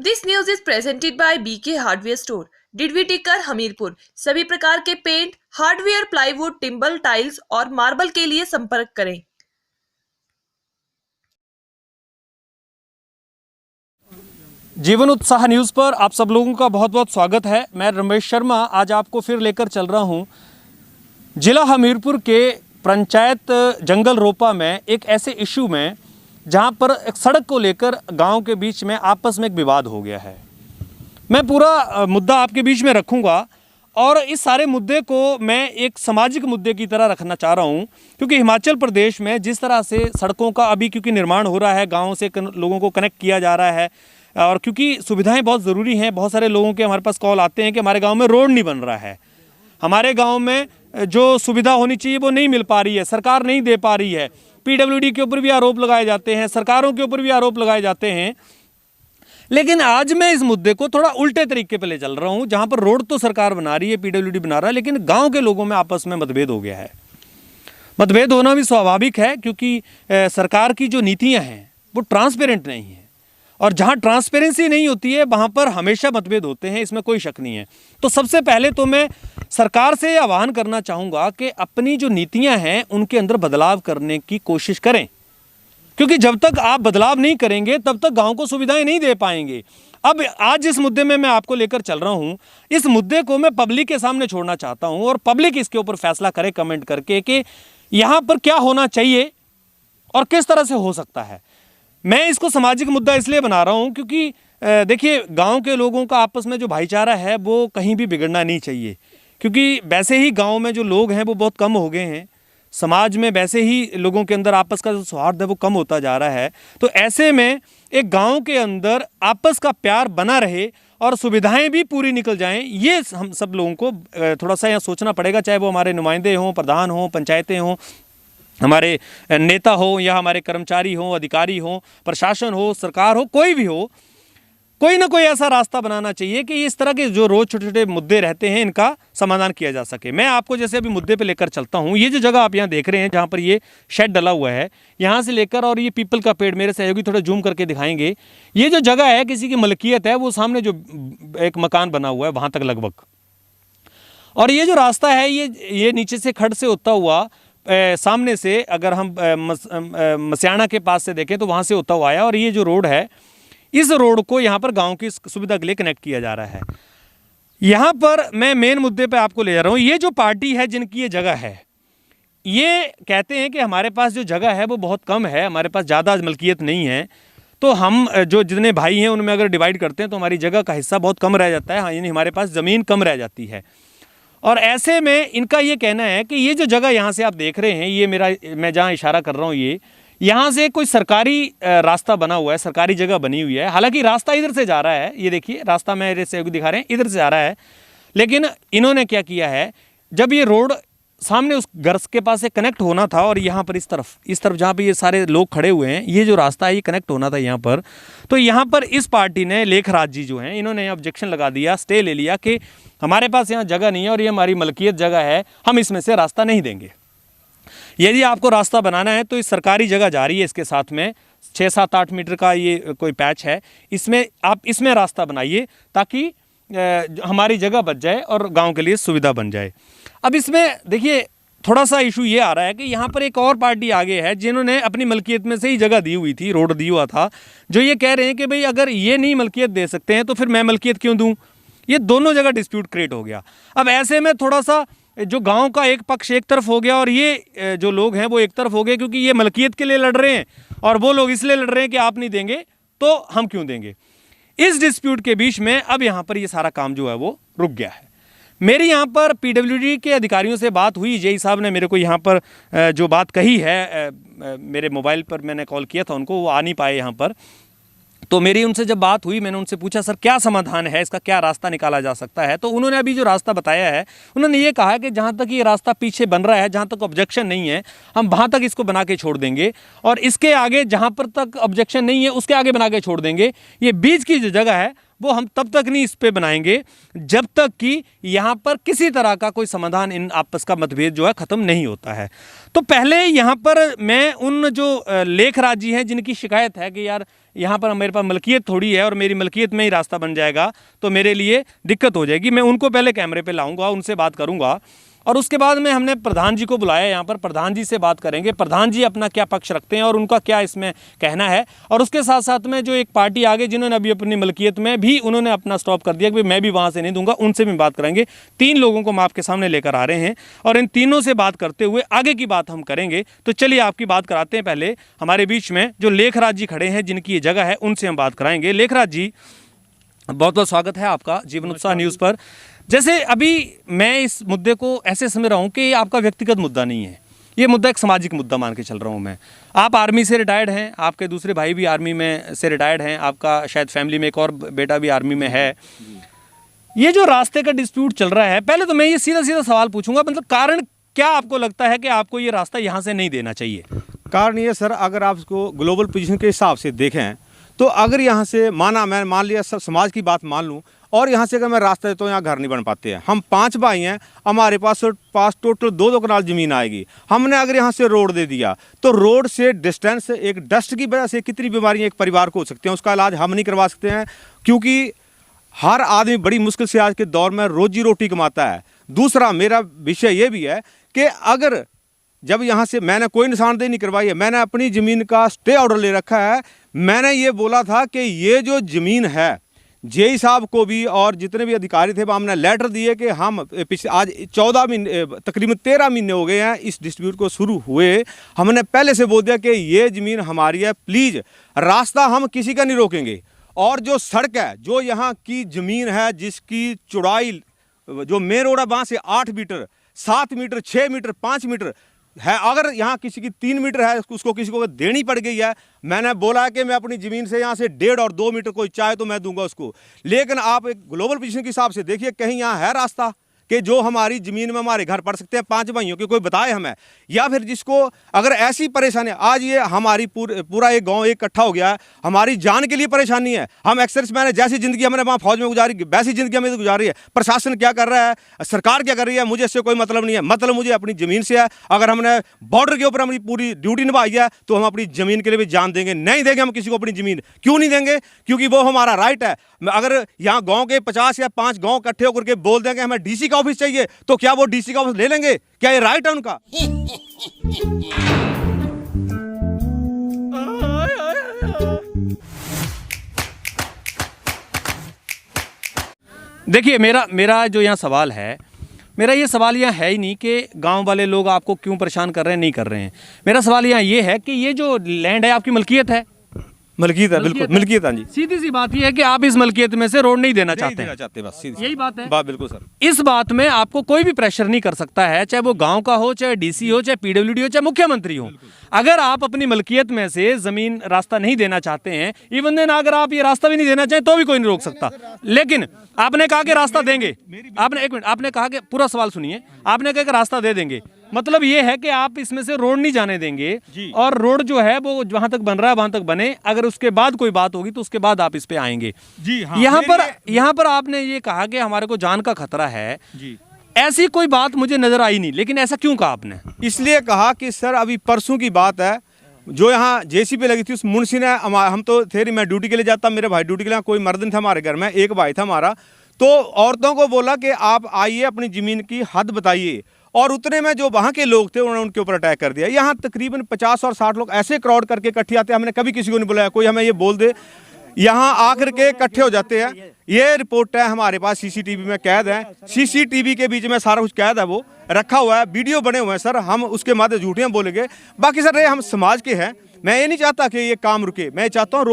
This news is presented by BK hardware store, Didwin Tikkar, Hamirpur. सभी प्रकार के paint, hardware, plywood, timber, tiles और marble के लिए संपर्क करें। जीवन उत्साह न्यूज़ पर आप सब लोगों का बहुत बहुत स्वागत है। मैं रमेश शर्मा आज आपको फिर लेकर चल रहा हूं जिला हमीरपुर के पंचायत जंगल रोपा में एक ऐसे इशू में जहां पर एक सड़क को लेकर गांव के बीच में आपस में एक विवाद हो गया है। मैं पूरा मुद्दा आपके बीच में रखूंगा और इस सारे मुद्दे को मैं एक सामाजिक मुद्दे की तरह रखना चाह रहा हूं, क्योंकि हिमाचल प्रदेश में जिस तरह से सड़कों का अभी क्योंकि निर्माण हो रहा है, गाँव से लोगों को कनेक्ट किया जा रहा है और क्योंकि सुविधाएं बहुत ज़रूरी हैं। बहुत सारे लोगों के हमारे पास कॉल आते हैं कि हमारे गांव में रोड नहीं बन रहा है, हमारे गांव में जो सुविधा होनी चाहिए वो नहीं मिल पा रही है, सरकार नहीं दे पा रही है। पीडब्ल्यूडी के ऊपर भी आरोप लगाए जाते हैं, सरकारों के ऊपर भी आरोप लगाए जाते हैं। लेकिन आज मैं इस मुद्दे को थोड़ा उल्टे तरीके पे ले चल रहा हूँ, जहाँ पर रोड तो सरकार बना रही है, पीडब्ल्यूडी बना रहा है, लेकिन गाँव के लोगों में आपस में मतभेद हो गया है। मतभेद होना भी स्वाभाविक है, क्योंकि सरकार की जो नीतियाँ हैं वो ट्रांसपेरेंट नहीं है और जहाँ ट्रांसपेरेंसी नहीं होती है वहाँ पर हमेशा मतभेद होते हैं, इसमें कोई शक नहीं है। तो सबसे पहले तो मैं सरकार से आह्वान करना चाहूँगा कि अपनी जो नीतियाँ हैं उनके अंदर बदलाव करने की कोशिश करें, क्योंकि जब तक आप बदलाव नहीं करेंगे तब तक गाँव को सुविधाएं नहीं दे पाएंगे। अब आज जिस मुद्दे में मैं आपको लेकर चल रहा हूँ, इस मुद्दे को मैं पब्लिक के सामने छोड़ना चाहता हूँ और पब्लिक इसके ऊपर फैसला करे कमेंट करके कि यहाँ पर क्या होना चाहिए और किस तरह से हो सकता है। मैं इसको सामाजिक मुद्दा इसलिए बना रहा हूँ क्योंकि देखिए, गांव के लोगों का आपस में जो भाईचारा है वो कहीं भी बिगड़ना नहीं चाहिए, क्योंकि वैसे ही गांव में जो लोग हैं वो बहुत कम हो गए हैं। समाज में वैसे ही लोगों के अंदर आपस का जो सौहार्द है वो कम होता जा रहा है। तो ऐसे में एक गांव के अंदर आपस का प्यार बना रहे और सुविधाएं भी पूरी निकल जाएं, ये हम सब लोगों को थोड़ा सा यहाँ सोचना पड़ेगा। चाहे वो हमारे नुमाइंदे हों, प्रधान हों, पंचायतें हों, हमारे नेता हो या हमारे कर्मचारी हो, अधिकारी हो, प्रशासन हो, सरकार हो, कोई भी हो, कोई ना कोई ऐसा रास्ता बनाना चाहिए कि इस तरह के जो रोज़ छोटे छोटे मुद्दे रहते हैं इनका समाधान किया जा सके। मैं आपको जैसे अभी मुद्दे पे लेकर चलता हूँ। ये जो जगह आप यहाँ देख रहे हैं जहाँ पर ये शेड डला हुआ है, यहाँ से लेकर और ये पीपल का पेड़, मेरे सहयोगी थोड़ा जूम करके दिखाएंगे, ये जो जगह है किसी की मलकियत है, वो सामने जो एक मकान बना हुआ है वहाँ तक लगभग। और ये जो रास्ता है ये नीचे से खड्ड से होता हुआ सामने से अगर हम मसियाना के पास से देखें तो वहाँ से होता हुआ आया और ये जो रोड है, इस रोड को यहाँ पर गांव की सुविधा के लिए कनेक्ट किया जा रहा है। यहाँ पर मैं मेन मुद्दे पे आपको ले जा रहा हूँ। ये जो पार्टी है जिनकी ये जगह है, ये कहते हैं कि हमारे पास जो जगह है वो बहुत कम है, हमारे पास ज़्यादा मलकियत नहीं है, तो हम जो जितने भाई हैं उनमें अगर डिवाइड करते हैं तो हमारी जगह का हिस्सा बहुत कम रह जाता है। हाँ, यानी हमारे पास ज़मीन कम रह जाती है। और ऐसे में इनका ये कहना है कि ये जो जगह यहाँ से आप देख रहे हैं, ये मैं जहाँ इशारा कर रहा हूँ, ये यहाँ से कोई सरकारी रास्ता बना हुआ है, सरकारी जगह बनी हुई है। हालांकि रास्ता इधर से जा रहा है, ये देखिए रास्ता मेरे सहयोगी दिखा रहे हैं, इधर से जा रहा है। लेकिन इन्होंने क्या किया है, जब ये रोड सामने उस घर के पास से कनेक्ट होना था और यहाँ पर इस तरफ जहाँ पर ये सारे लोग खड़े हुए हैं, ये जो रास्ता है ये कनेक्ट होना था यहाँ पर, तो यहाँ पर इस पार्टी ने, लेखराज जी जो हैं, इन्होंने ऑब्जेक्शन लगा दिया, स्टे ले लिया कि हमारे पास यहाँ जगह नहीं है और ये हमारी मलकियत जगह है, हम इसमें से रास्ता नहीं देंगे। यदि आपको रास्ता बनाना है तो इस सरकारी जगह जा रही है, इसके साथ में 6-7-8 मीटर का ये कोई पैच है, इसमें आप इसमें रास्ता बनाइए ताकि हमारी जगह बच जाए और गांव के लिए सुविधा बन जाए। अब इसमें देखिए थोड़ा सा इशू ये आ रहा है कि यहाँ पर एक और पार्टी आगे है जिन्होंने अपनी मलकियत में से ही जगह दी हुई थी, रोड दी हुआ था, जो ये कह रहे हैं कि भाई अगर ये नहीं मलकियत दे सकते हैं तो फिर मैं मलकियत क्यों दूँ। ये दोनों जगह डिस्प्यूट क्रिएट हो गया। अब ऐसे में थोड़ा सा जो गांव का एक पक्ष एक तरफ हो गया और ये जो लोग हैं वो एक तरफ हो गए, क्योंकि ये मलकियत के लिए लड़ रहे हैं और वो लोग इसलिए लड़ रहे हैं कि आप नहीं देंगे तो हम क्यों देंगे। इस डिस्प्यूट के बीच में अब यहाँ पर ये सारा काम जो है वो रुक गया है। मेरी यहाँ पर पीडब्ल्यूडी के अधिकारियों से बात हुई, जेई साहब ने मेरे को यहाँ पर जो बात कही है, मेरे मोबाइल पर मैंने कॉल किया था उनको, वो आ नहीं पाए यहाँ पर। तो मेरी उनसे जब बात हुई, मैंने उनसे पूछा सर क्या समाधान है, इसका क्या रास्ता निकाला जा सकता है। तो उन्होंने अभी जो रास्ता बताया है, उन्होंने ये कहा कि जहाँ तक ये रास्ता पीछे बन रहा है, जहाँ तक ऑब्जेक्शन नहीं है, हम वहाँ तक इसको बना के छोड़ देंगे और इसके आगे जहाँ पर तक ऑब्जेक्शन नहीं है उसके आगे बना के छोड़ देंगे। ये बीच की जो जगह है वो हम तब तक नहीं इस पे बनाएंगे जब तक कि यहाँ पर किसी तरह का कोई समाधान, इन आपस का मतभेद जो है ख़त्म नहीं होता है। तो पहले यहाँ पर मैं उन जो लेखराजी हैं जिनकी शिकायत है कि यार यहाँ पर मेरे पास मलकियत थोड़ी है और मेरी मलकियत में ही रास्ता बन जाएगा तो मेरे लिए दिक्कत हो जाएगी, मैं उनको पहले कैमरे पे लाऊंगा, उनसे बात करूंगा और उसके बाद में हमने प्रधान जी को बुलाया यहाँ पर। प्रधान जी से बात करेंगे, प्रधान जी अपना क्या पक्ष रखते हैं और उनका क्या इसमें कहना है। और उसके साथ साथ में जो एक पार्टी आगे जिन्होंने अभी अपनी मलकियत में भी उन्होंने अपना स्टॉप कर दिया कि मैं भी वहाँ से नहीं दूंगा, उनसे भी बात करेंगे। 3 लोगों को हम आपके सामने लेकर आ रहे हैं और इन तीनों से बात करते हुए आगे की बात हम करेंगे। तो चलिए आपकी बात कराते हैं। पहले हमारे बीच में जो लेखराज जी खड़े हैं जिनकी ये जगह है, उनसे हम बात कराएंगे। लेखराज जी, बहुत बहुत स्वागत है आपका जीवन उत्साह न्यूज़ पर। जैसे अभी मैं इस मुद्दे को ऐसे समझ रहा हूँ कि ये आपका व्यक्तिगत मुद्दा नहीं है, ये मुद्दा एक सामाजिक मुद्दा मान के चल रहा हूँ मैं। आप आर्मी से रिटायर्ड हैं, आपके दूसरे भाई भी आर्मी में से रिटायर्ड हैं, आपका शायद फैमिली में एक और बेटा भी आर्मी में है। ये जो रास्ते का डिस्प्यूट चल रहा है, पहले तो मैं ये सीधा सीधा सवाल पूछूंगा, मतलब कारण क्या आपको लगता है कि आपको ये रास्ता यहाँ से नहीं देना चाहिए? कारण ये सर, अगर आप इसको ग्लोबल पोजीशन के हिसाब से देखें तो अगर यहाँ से मैं मान लिया सब समाज की बात मान लूँ और यहाँ से अगर मैं रास्ता दे तो यहाँ घर नहीं बन पाते हैं। हम 5 भाई हैं, हमारे पास टोटल 2 कनाल ज़मीन आएगी। हमने अगर यहाँ से रोड दे दिया तो रोड से डिस्टेंस, एक डस्ट की वजह से कितनी बीमारियाँ एक परिवार को हो सकती हैं, उसका इलाज हम नहीं करवा सकते हैं क्योंकि हर आदमी बड़ी मुश्किल से आज के दौर में रोजी रोटी कमाता है। दूसरा मेरा विषय ये भी है कि अगर जब यहाँ से मैंने कोई निशानदेही नहीं करवाई है, मैंने अपनी ज़मीन का स्टे ऑर्डर ले रखा है। मैंने ये बोला था कि ये जो ज़मीन है, जेई साहब को भी और जितने भी अधिकारी थे हमने लेटर दिए कि हम आज 14 महीने तकरीबन 13 महीने हो गए हैं इस डिस्प्यूट को शुरू हुए। हमने पहले से बोल दिया कि ये ज़मीन हमारी है, प्लीज़ रास्ता हम किसी का नहीं रोकेंगे। और जो सड़क है, जो यहाँ की ज़मीन है जिसकी चौड़ाई जो मेन रोड है वहाँ से 8 मीटर, 7 मीटर, 6 मीटर, 5 मीटर है, अगर यहाँ किसी की 3 मीटर है उसको किसी को देनी पड़ गई है। मैंने बोला है कि मैं अपनी ज़मीन से यहाँ से 1.5 और 2 मीटर कोई चाहे तो मैं दूंगा उसको। लेकिन आप एक ग्लोबल पोजीशन के हिसाब से देखिए, कहीं यहाँ है रास्ता कि जो हमारी ज़मीन में हमारे घर पड़ सकते हैं 5 भाइयों के, कोई बताए हमें। या फिर जिसको अगर ऐसी परेशानी, आज ये हमारी पूरा एक गांव इकट्ठा हो गया है, हमारी जान के लिए परेशानी है। हम एक्सर्विस मैंने जैसी ज़िंदगी हमने वहाँ फौज में गुजारी वैसी ज़िंदगी हमें गुजारी है। प्रशासन क्या कर रहा है, सरकार क्या कर रही है, मुझे इससे कोई मतलब नहीं है। मतलब मुझे अपनी ज़मीन से है। अगर हमने बॉर्डर के ऊपर अपनी पूरी ड्यूटी निभाई है तो हम अपनी ज़मीन के लिए भी जान देंगे। नहीं देंगे हम किसी को अपनी ज़मीन। क्यों नहीं देंगे? क्योंकि वो हमारा राइट है। अगर यहाँ गाँव के 50 या 5 गाँव इकट्ठे होकर के बोल देंगे हमें डीसी का ऑफिस चाहिए, तो क्या वो डीसी का ऑफिस ले लेंगे? क्या ये राइट है उनका? देखिए, मेरा जो यहाँ सवाल है, मेरा ये सवाल यहाँ है ही नहीं कि गांव वाले लोग आपको क्यों परेशान कर रहे हैं, नहीं कर रहे हैं। मेरा सवाल यहाँ ये है कि ये जो लैंड है आपकी मलकियत है? मलकियत है, बिल्कुल मलकियत है जी। सीधी सी बात ये है कि आप इस मलकियत में से रोड नहीं देना चाहते हैं। बस यही बात है। बात बिल्कुल सर। इस बात में आपको कोई भी प्रेशर नहीं कर सकता है, चाहे वो गांव का हो, चाहे डीसी हो, चाहे पीडब्ल्यूडी हो, चाहे मुख्यमंत्री हो। अगर आप अपनी मलकियत में से जमीन रास्ता नहीं देना चाहते हैं, इवन देन अगर आप ये रास्ता भी नहीं देना चाहें तो भी कोई नहीं रोक सकता। लेकिन आपने कहा कि रास्ता देंगे, आपने एक मिनट, आपने कहा कि पूरा सवाल सुनिए, आपने कहा कि रास्ता दे देंगे, मतलब ये है कि आप इसमें से रोड नहीं जाने देंगे और रोड जो है वो जहां तक बन रहा है वहां तक बने, अगर उसके बाद कोई बात होगी तो उसके बाद आप इस पे आएंगे। जी हाँ। यहाँ पर आपने ये कहा कि हमारे को जान का खतरा है जी। ऐसी कोई बात मुझे नजर आई नहीं, लेकिन ऐसा क्यों कहा आपने? इसलिए कहा कि सर अभी परसों की बात है, जो यहाँ जेसीबी लगी थी उस मुंशी ने, हम तो थे, मैं ड्यूटी के लिए जाता, मेरे भाई ड्यूटी के लिए, कोई मर्द नहीं था हमारे घर में, एक भाई था हमारा, तो औरतों को बोला कि आप आइए अपनी ज़मीन की हद बताइए, और उतने में जो वहाँ के लोग थे उन्होंने उनके ऊपर अटैक कर दिया। यहाँ तकरीबन 50 और 60 लोग ऐसे क्राउड करके इकट्ठे आते हैं, हमने कभी किसी को नहीं बुलाया, कोई हमें ये बोल दे, यहाँ आकर के इकट्ठे हो जाते हैं। ये रिपोर्ट है हमारे पास, सीसीटीवी में कैद है, सीसीटीवी के बीच में सारा कुछ कैद है, वो रखा हुआ है, वीडियो बने हुए हैं सर। हम उसके माध्यम झूठियाँ बोलेंगे। बाकी सर ये हम समाज के हैं, मैं ये नहीं चाहता कि ये काम रुके, मैं चाहता हूँ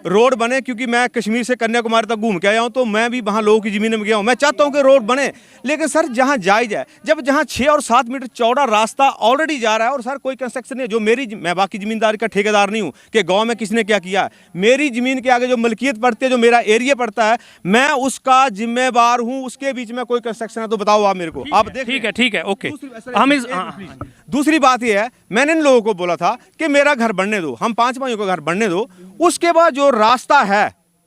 रोड बने, क्योंकि मैं कश्मीर से कन्याकुमारी तक घूम के आया हूँ, तो मैं भी वहाँ लोगों की ज़मीन में गया हूँ, मैं चाहता हूँ कि रोड बने। लेकिन सर जहाँ जायज़ है, जहाँ 6 और 7 मीटर चौड़ा रास्ता ऑलरेडी जा रहा है और सर कोई कंस्ट्रक्शन नहीं है, जो मैं बाकी ज़मींदारी का ठेकेदार नहीं हूँ कि गाँव में किसने क्या किया, मेरी ज़मीन के आगे जो मलकियत पड़ती है, जो मेरा एरिया पड़ता है, मैं उसका जिम्मेवार हूँ। उसके बीच में कोई कंस्ट्रक्शन है तो बताओ आप मेरे को, आप देख। ठीक है, ओके। दूसरी बात यह है, मैंने इन लोगों को बोला था कि मेरा घर बनने दो, हम 5 भाइयों का घर बनने दो, उसके बाद जो रास्ता है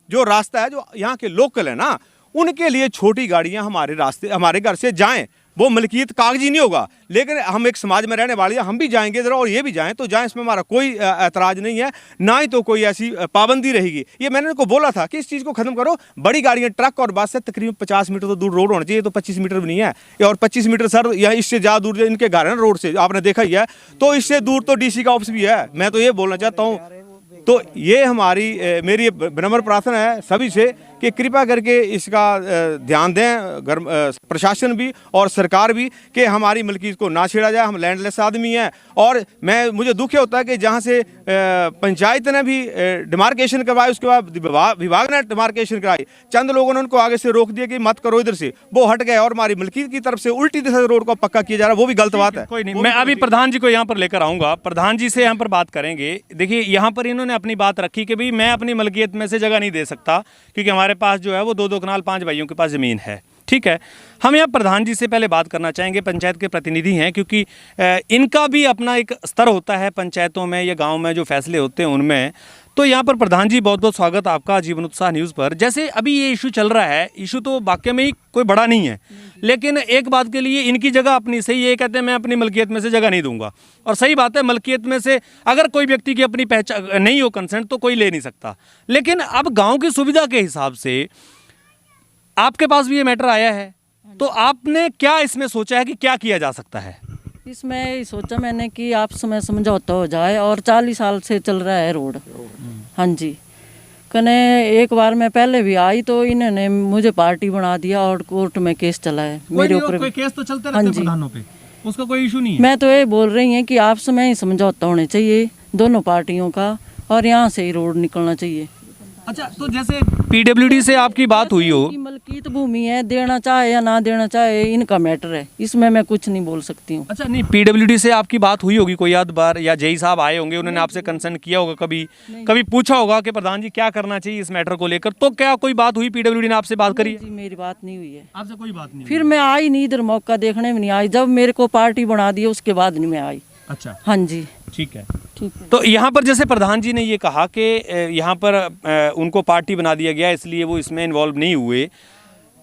जो रास्ता है, जो यहाँ के लोकल है ना, उनके लिए छोटी गाड़ियाँ हमारे रास्ते, हमारे घर से जाएं, वो मलकियत कागजी नहीं होगा, लेकिन हम एक समाज में रहने वाले हैं, हम भी जाएंगे ज़रा और ये भी जाएं तो जाएं, इसमें हमारा कोई ऐतराज़ नहीं है, ना ही तो कोई ऐसी पाबंदी रहेगी। ये मैंने उनको बोला था कि इस चीज़ को ख़त्म करो। बड़ी गाड़ियाँ, ट्रक और बस से तकरीबन 50 मीटर तो दूर रोड होना चाहिए, तो 25 मीटर भी नहीं है, और 25 मीटर सर या इससे ज़्यादा दूर इनके घर है ना रोड से, आपने देखा ही है, तो इससे दूर तो DC का ऑफिस भी है। मैं तो ये बोलना चाहता हूँ, तो ये हमारी मेरी विनम्र प्रार्थना है सभी से कि कृपया करके इसका ध्यान दें, प्रशासन भी और सरकार भी, कि हमारी मलकियत को ना छेड़ा जाए। हम लैंडलेस आदमी हैं, और मुझे दुख होता है कि जहाँ से पंचायत ने भी डिमार्केशन करवाई, उसके बाद विभाग ने डिमार्केशन कराई, चंद लोगों ने उनको आगे से रोक दिया कि मत करो इधर से, वो हट गए और हमारी मलकियत की तरफ से उल्टी दिशा से रोड को पक्का किया जा रहा है, वो भी गलत बात है। कोई नहीं, मैं अभी प्रधान जी को यहाँ पर लेकर आऊँगा, प्रधान जी से यहाँ पर बात करेंगे। देखिए, यहाँ पर इन्होंने अपनी बात रखी कि भाई मैं अपनी मलकियत में से जगह नहीं दे सकता, क्योंकि हमारे पास जो है वो 2-2 कनाल 5 भाइयों के पास ज़मीन है। ठीक है, हम यहाँ प्रधान जी से पहले बात करना चाहेंगे, पंचायत के प्रतिनिधि हैं, क्योंकि इनका भी अपना एक स्तर होता है पंचायतों में या गांव में जो फैसले होते हैं उनमें। तो यहाँ पर प्रधान जी, बहुत बहुत स्वागत आपका जीवन उत्साह न्यूज़ पर। जैसे अभी ये इशू चल रहा है, इशू तो वाकई में ही कोई बड़ा नहीं है, लेकिन एक बात के लिए इनकी जगह अपनी सही है, कहते हैं मैं अपनी मलकियत में से जगह नहीं दूंगा, और सही बात है, मलकियत में से अगर कोई व्यक्ति की अपनी पहचान नहीं हो, कंसेंट, तो कोई ले नहीं सकता। लेकिन अब गाँव की सुविधा के हिसाब से आपके पास भी ये मैटर आया है, तो आपने क्या इसमें सोचा है कि क्या किया जा सकता है? इसमें सोचा मैंने कि आपस में समझौता हो जाए, और 40 साल से चल रहा है रोड। हाँ जी, कने एक बार मैं पहले भी आई तो इन्होंने मुझे पार्टी बना दिया और कोर्ट में केस चला है मेरे ऊपर। कोई केस तो चलते रहते हैं प्रधानों पे, उसका कोई इशू नहीं है। मैं तो ये बोल रही हूँ कि आपस में ही समझौता होने चाहिए दोनों पार्टियों का, और यहाँ से ही रोड निकलना चाहिए। अच्छा, तो जैसे PWD से आपकी बात हुई हो, मलकियत भूमि है, देना चाहे या ना देना चाहे इनका मैटर है, इसमें मैं कुछ नहीं बोल सकती हूँ। अच्छा, नहीं, PWD से आपकी बात हुई होगी कोई आध बार, या जेई साहब आए होंगे, उन्होंने आपसे कंसर्न किया होगा, कभी पूछा होगा कि प्रधान जी क्या करना चाहिए इस मैटर को लेकर, तो क्या कोई बात हुई, PWD ने आपसे बात करी? जी मेरी बात नहीं हुई है, आपसे कोई बात नहीं? फिर मैं आई नहीं, इधर मौका देखने में नहीं आई, जब मेरे को पार्टी बना दी उसके बाद नहीं मैं आई। अच्छा, हाँ जी, ठीक है। ठीक है। तो यहाँ पर जैसे प्रधान जी ने ये कहा कि यहाँ पर उनको पार्टी बना दिया गया, इसलिए वो इसमें इन्वॉल्व नहीं हुए।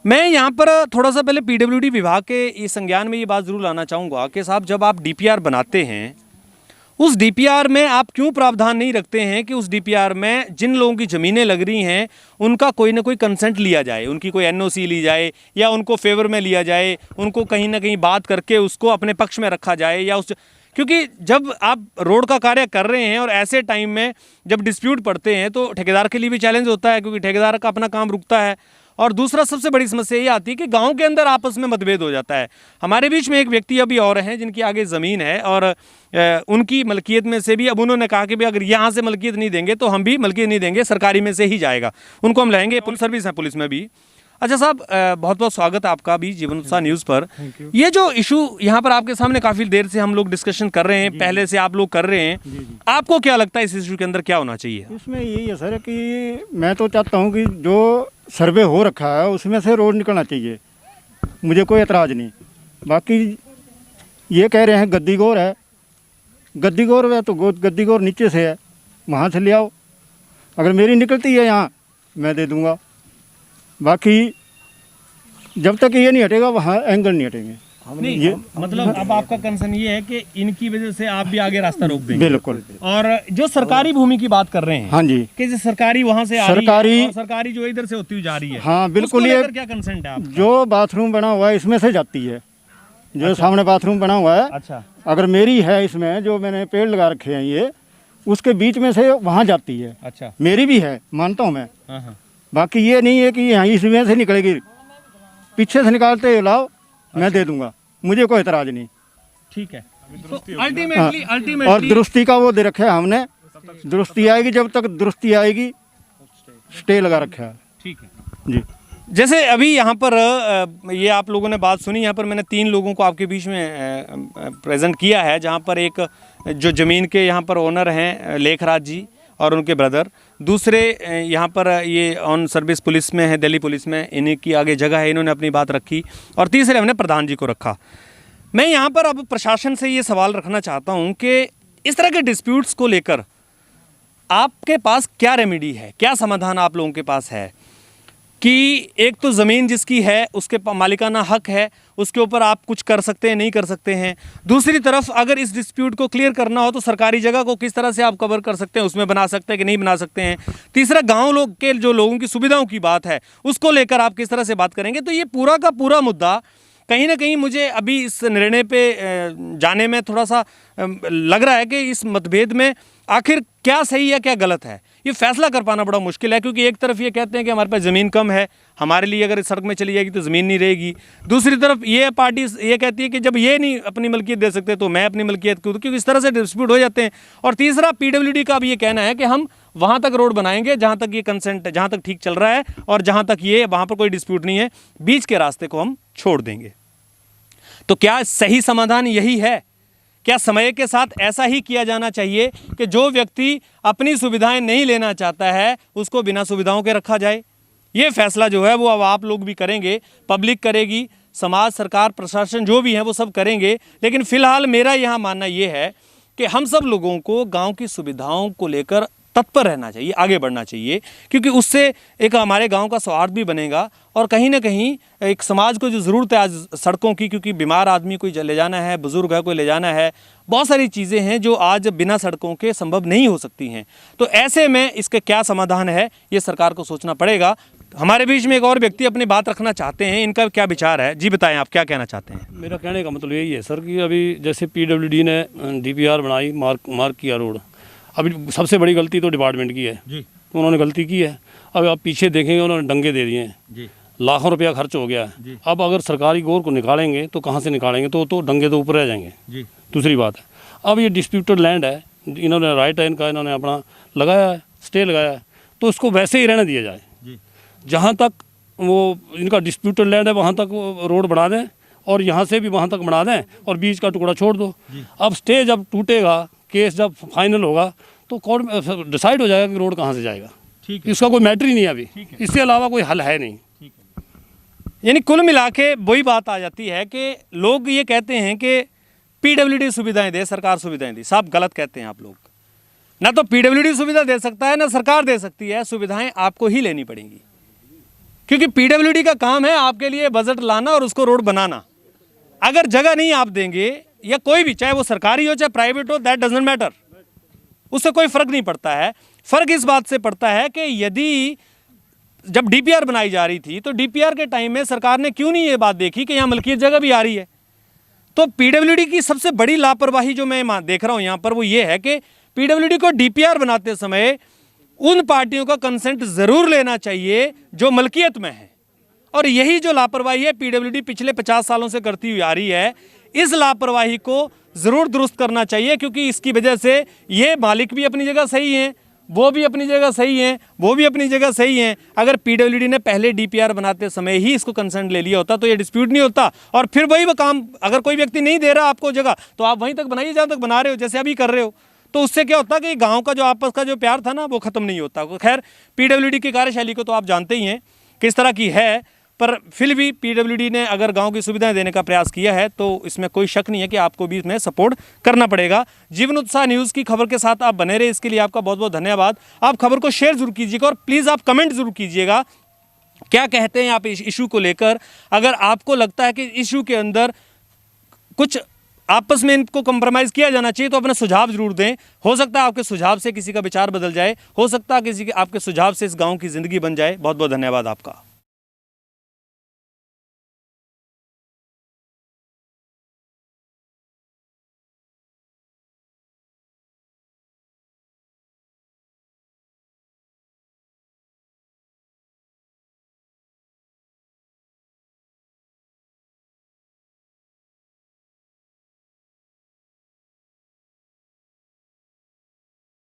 मैं यहाँ पर थोड़ा सा पहले PWD विभाग के इस संज्ञान में ये बात ज़रूर लाना चाहूँगा कि साहब, जब आप DPR बनाते हैं, उस DPR में आप क्यों प्रावधान नहीं रखते हैं कि उस DPR में जिन लोगों की ज़मीनें लग रही हैं उनका कोई ना कोई कंसेंट लिया जाए, उनकी कोई NOC ली जाए, या उनको फेवर में लिया जाए, उनको कहीं ना कहीं बात करके उसको अपने पक्ष में रखा जाए, या उस, क्योंकि जब आप रोड का कार्य कर रहे हैं और ऐसे टाइम में जब डिस्प्यूट पड़ते हैं तो ठेकेदार के लिए भी चैलेंज होता है, क्योंकि ठेकेदार का अपना काम रुकता है। और दूसरा सबसे बड़ी समस्या ये आती है कि गांव के अंदर आपस में मतभेद हो जाता है। हमारे बीच में एक व्यक्ति अभी और हैं जिनकी आगे ज़मीन है, और उनकी मलकियत में से भी अब उन्होंने कहा कि भाई अगर यहाँ से मलकियत नहीं देंगे तो हम भी मलकियत नहीं देंगे, सरकारी में से ही जाएगा, उनको हम लाएंगे, पुलिस सर्विस है पुलिस में भी। अच्छा साहब, बहुत बहुत स्वागत है आपका भी जीवन उत्साह न्यूज़ पर। ये जो इशू यहाँ पर आपके सामने काफ़ी देर से हम लोग डिस्कशन कर रहे हैं, पहले से आप लोग कर रहे हैं, आपको क्या लगता है इस इशू के अंदर क्या होना चाहिए? इसमें यही है सर कि मैं तो चाहता हूँ कि जो सर्वे हो रखा है उसमें से रोड निकलना चाहिए, मुझे कोई एतराज़ नहीं। बाकी ये कह रहे हैं गद्दीगौर है, गद्दीगौर है तो गद्दीगौर नीचे से है, वहाँ से ले आओ, अगर मेरी निकलती है यहाँ मैं दे दूँगा। बाकी जब तक ये नहीं हटेगा वहाँ एंगल नहीं हटेंगे। नहीं, ये मतलब अब आपका कंसर्न ये है कि इनकी वजह से आप भी आगे रास्ता रोक देंगे? बिल्कुल। और जो सरकारी भूमि की बात कर रहे हैं, हाँ जी, कि जो सरकारी वहाँ से आ रही है और सरकारी जो इधर से होती हुई जा रही है, हाँ बिल्कुल, उसको ये लेकर क्या कंसेंट है आपका? जो बाथरूम बना हुआ है इसमें से जाती है, जो अच्छा। सामने बाथरूम बना हुआ है, अच्छा, अगर मेरी है इसमें जो मैंने पेड़ लगा रखे हैं ये उसके बीच में से वहाँ जाती है। अच्छा, मेरी भी है, मानता हूँ मैं। हाँ हाँ, बाकी ये नहीं है कि यहाँ इसमें से निकलेगी, पीछे से निकालते लाओ मैं दे दूंगा, मुझे कोई एतराज नहीं। ठीक है। तो हाँ, अल्टीमेटली और दुरुस्ती का वो दे रखा है हमने, दुरुस्ती आएगी, जब तक दुरुस्ती आएगी स्टे लगा रखा है। ठीक है जी। जैसे अभी यहाँ पर ये आप लोगों ने बात सुनी, यहाँ पर मैंने 3 लोगों को आपके बीच में प्रेजेंट किया है, जहाँ पर एक जो ज़मीन के यहाँ पर ओनर हैं लेखराज जी और उनके ब्रदर, दूसरे यहाँ पर ये ऑन सर्विस पुलिस में है, दिल्ली पुलिस में, इन्हीं की आगे जगह है, इन्होंने अपनी बात रखी, और तीसरे हमने प्रधान जी को रखा। मैं यहाँ पर अब प्रशासन से ये सवाल रखना चाहता हूँ कि इस तरह के डिस्प्यूट्स को लेकर आपके पास क्या रेमेडी है, क्या समाधान आप लोगों के पास है कि एक तो ज़मीन जिसकी है उसके मालिकाना हक है, उसके ऊपर आप कुछ कर सकते हैं नहीं कर सकते हैं। दूसरी तरफ अगर इस डिस्प्यूट को क्लियर करना हो तो सरकारी जगह को किस तरह से आप कवर कर सकते हैं, उसमें बना सकते हैं कि नहीं बना सकते हैं। तीसरा गांव लोग के जो लोगों की सुविधाओं की बात है उसको लेकर आप किस तरह से बात करेंगे। तो ये पूरा का पूरा मुद्दा कहीं ना कहीं मुझे अभी इस निर्णय पे जाने में थोड़ा सा लग रहा है कि इस मतभेद में आखिर क्या सही है क्या गलत है, ये फैसला कर पाना बड़ा मुश्किल है। क्योंकि एक तरफ ये कहते हैं कि हमारे पास ज़मीन कम है, हमारे लिए अगर इस सड़क में चली जाएगी तो ज़मीन नहीं रहेगी। दूसरी तरफ ये पार्टी ये कहती है कि जब ये नहीं अपनी मलकियत दे सकते तो मैं अपनी मलकियत क्यों, क्योंकि इस तरह से डिस्प्यूट हो जाते हैं। और तीसरा पीडब्ल्यूडी का भी ये कहना है कि हम वहाँ तक रोड बनाएंगे जहाँ तक ये कंसेंट, जहाँ तक ठीक चल रहा है और जहाँ तक ये वहाँ पर कोई डिस्प्यूट नहीं है, बीच के रास्ते को हम छोड़ देंगे। तो क्या सही समाधान यही है? क्या समय के साथ ऐसा ही किया जाना चाहिए कि जो व्यक्ति अपनी सुविधाएं नहीं लेना चाहता है उसको बिना सुविधाओं के रखा जाए? ये फैसला जो है वो अब आप लोग भी करेंगे, पब्लिक करेगी, समाज, सरकार, प्रशासन जो भी है वो सब करेंगे। लेकिन फ़िलहाल मेरा यहाँ मानना ये है कि हम सब लोगों को गांव की सुविधाओं को लेकर तत्पर रहना चाहिए, आगे बढ़ना चाहिए, क्योंकि उससे एक हमारे गांव का सौहार्द भी बनेगा और कहीं ना कहीं एक समाज को जो ज़रूरत है आज सड़कों की, क्योंकि बीमार आदमी कोई ले जाना है, बुज़ुर्ग है कोई ले जाना है, बहुत सारी चीज़ें हैं जो आज बिना सड़कों के संभव नहीं हो सकती हैं। तो ऐसे में इसका क्या समाधान है ये सरकार को सोचना पड़ेगा। हमारे बीच में एक और व्यक्ति अपनी बात रखना चाहते हैं, इनका क्या विचार है? जी बताएं, आप क्या कहना चाहते हैं? मेरा कहने का मतलब यही है सर कि अभी जैसे पीडब्ल्यूडी ने डीपीआर बनाई, मार्क किया रोड, अभी सबसे बड़ी गलती तो डिपार्टमेंट की है जी, तो उन्होंने गलती की है। अब आप पीछे देखेंगे उन्होंने डंगे दे दिए हैं जी, लाखों रुपया खर्च हो गया है। अब अगर सरकारी गोर को निकालेंगे तो कहाँ से निकालेंगे, तो डंगे तो ऊपर रह जाएंगे जी। दूसरी बात है, अब ये डिस्प्यूटेड लैंड है, इन्होंने राइट है इनका, इन्होंने अपना लगाया है, स्टे लगाया है, तो उसको वैसे ही रहने दिया जाए। जहाँ तक वो इनका डिस्प्यूटेड लैंड है वहाँ तक रोड बना दें और यहाँ से भी वहाँ तक बना दें और बीच का टुकड़ा छोड़ दो। अब स्टे जब टूटेगा, केस जब फाइनल होगा तो कोर्ट में डिसाइड हो जाएगा कि रोड कहाँ से जाएगा। ठीक है, इसका कोई मैटर ही नहीं है अभी, इसके अलावा कोई हल है नहीं। यानी कुल मिला के वही बात आ जाती है कि लोग ये कहते हैं कि पीडब्ल्यूडी सुविधाएं दे, सरकार सुविधाएं दी। साहब गलत कहते हैं आप लोग। ना तो पीडब्ल्यूडी सुविधा दे सकता है ना सरकार दे सकती है, सुविधाएं आपको ही लेनी पड़ेंगी, क्योंकि पीडब्ल्यूडी का काम है आपके लिए बजट लाना और उसको रोड बनाना। अगर जगह नहीं आप देंगे, या कोई भी, चाहे वो सरकारी हो चाहे प्राइवेट हो, दैट डजंट मैटर, उससे कोई फर्क नहीं पड़ता है। फर्क इस बात से पड़ता है कि यदि जब डीपीआर बनाई जा रही थी तो डीपीआर के टाइम में सरकार ने क्यों नहीं ये बात देखी कि यहाँ मलकियत जगह भी आ रही है। तो पीडब्ल्यूडी की सबसे बड़ी लापरवाही जो मैं देख रहा हूँ यहाँ पर वो ये है कि पीडब्ल्यूडी को डीपीआर बनाते समय उन पार्टियों का कंसेंट ज़रूर लेना चाहिए जो मलकियत में है, और यही जो लापरवाही है पीडब्ल्यूडी पिछले 50 सालों से करती हुई आ रही है। इस लापरवाही को ज़रूर दुरुस्त करना चाहिए, क्योंकि इसकी वजह से ये मालिक भी अपनी जगह सही हैं, वो भी अपनी जगह सही हैं, वो भी अपनी जगह सही हैं। अगर पीडब्ल्यूडी ने पहले डीपीआर बनाते समय ही इसको कंसेंट ले लिया होता तो ये डिस्प्यूट नहीं होता, और फिर वही वो काम, अगर कोई व्यक्ति नहीं दे रहा आपको जगह तो आप वहीं तक बनाइए जहाँ तक बना रहे हो, जैसे अभी कर रहे हो। तो उससे क्या होता कि गाँव का जो आपस का जो प्यार था ना वो ख़त्म नहीं होता। खैर पीडब्ल्यूडी की कार्यशैली को तो आप जानते ही हैं किस तरह की है, पर फिर भी पीडब्ल्यूडी ने अगर गांव की सुविधाएं देने का प्रयास किया है तो इसमें कोई शक नहीं है कि आपको भी इसमें सपोर्ट करना पड़ेगा। जीवन उत्साह न्यूज़ की खबर के साथ आप बने रहे, इसके लिए आपका बहुत बहुत धन्यवाद। आप खबर को शेयर जरूर कीजिएगा और प्लीज़ आप कमेंट जरूर कीजिएगा क्या कहते हैं आप इस इशू को लेकर। अगर आपको लगता है कि इशू के अंदर कुछ आपस में इनको कंप्रोमाइज़ किया जाना चाहिए तो अपना सुझाव जरूर दें। हो सकता है आपके सुझाव से किसी का विचार बदल जाए, हो सकता है किसी के आपके सुझाव से इस गाँव की ज़िंदगी बन जाए। बहुत बहुत धन्यवाद आपका।